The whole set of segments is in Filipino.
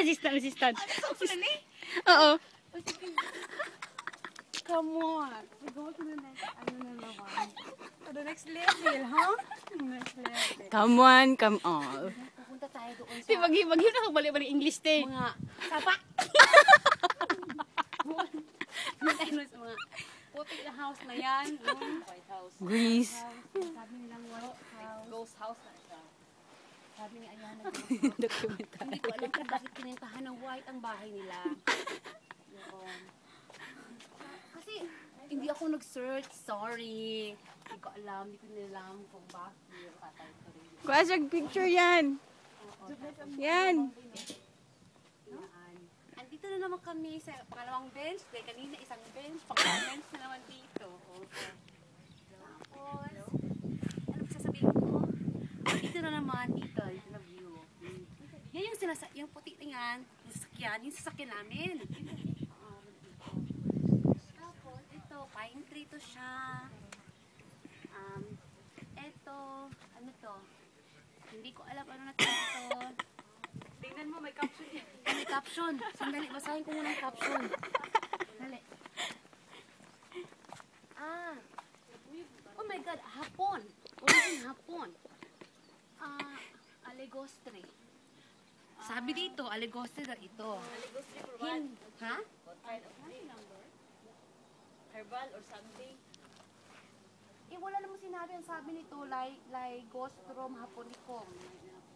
Assistant. Oo. Come on. We go to the next, to the next level, huh? Next level. Come on, come on. Pupunta tayo doon sa... Di, bagi na balik-balik English, te. Mga... Sapa! Tayo sa mga... putik na house na yan. White house. Greece. Sabi nilang white house. Ghost house na siya. Sabi ni Ayana. Dokumentary. Hindi ko alam kung bakit kinintahan ng white ang bahay nila. Kasi hindi ako nag-search. Sorry. Hindi ko alam. Hindi ko nilalam kung bakit. Kuha siya picture yan. Yan. Andito na naman kami sa pangalawang bench. Dahil kanina isang bench. Pangalawang bench na naman dito. Okay. Tapos, ano sasabihin ko? Dito na naman. Dito na view. Yan yung puti na yan. Yung sasakyan. Yung sasakyan namin. Tapos, ito. Pine tree to siya. Ito. Ano to? Hindi ko alam ano na ito. Tingnan mo, may caption yan. May caption. Sandali, basahin ko muna ang caption. Dali. Oh my God, hapon. Origin hapon. Aligostre. Sabi dito, aligostre na ito. Aligostre for what? Ha? What kind of number? Herbal or something? Wala namang sinabi. Ang sabi nito, Ligostrum haponicum.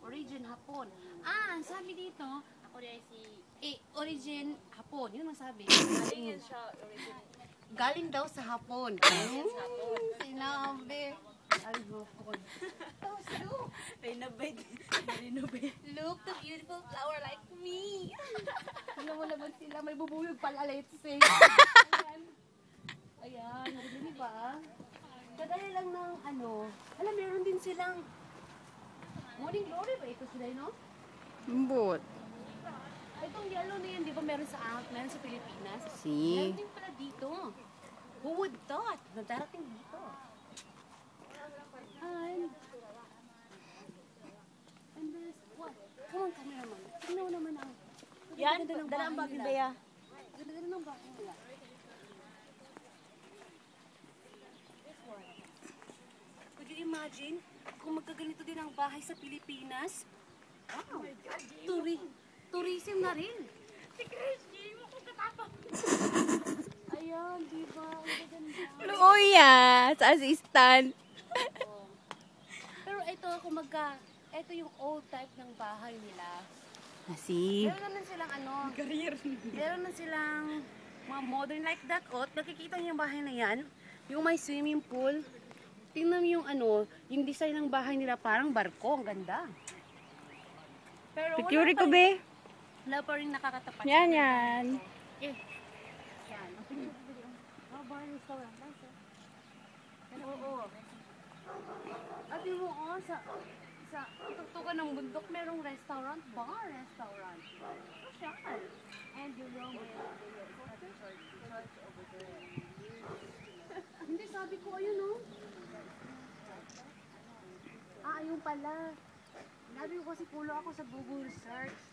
Origin hapon. Ang sabi dito, Ako rin si... origin hapon. Yun ang sabi. Galing yan siya original. Galing daw sa hapon. Sinabi. Ay, hapon. Tapos, Renovate. look, the beautiful flower like me. Tignan mo naman sila. May bubuyog pala, let's say. Ayan, narinig ba? Kadali lang ng alam, meron din silang Morning Glory ba ito sila, no? Mbot. Itong yellow na yan, di ba meron sa Pilipinas? Si. Meron din pala dito. Who would thought? Nadarating dito. And there's what? Come on, cameraman. Tingnan mo naman ang... Yan, ganda ng dala ang bahay bagay nila. baya. Ganda ng bahay nila. Could you imagine kung magkaganito din ang bahay sa Pilipinas? Wow! Tourism na rin. Si Chris, hindi mo ko katapang. Ayan, di ba? Ang ganda. Luya, sa assistant. Pero ito, ito yung old type ng bahay nila. Si. Meron naman silang meron na silang mga modern like that. Nakikita niyo yung bahay na yan? Yung may swimming pool. Tingnan mo yung yung design ng bahay nila parang barko. Ang ganda. Pero Picture ko, be. wala pa rin nakakatapat. Yan, yan. Yan. Bar restaurant. Oo. At yung sa tuktukan ng bundok, merong restaurant, bar restaurant. Social. And you know, church over there. Hindi, sabi ko, ayun, no? Ayun pala. Sabi ko kasi pulo ako sa Google search.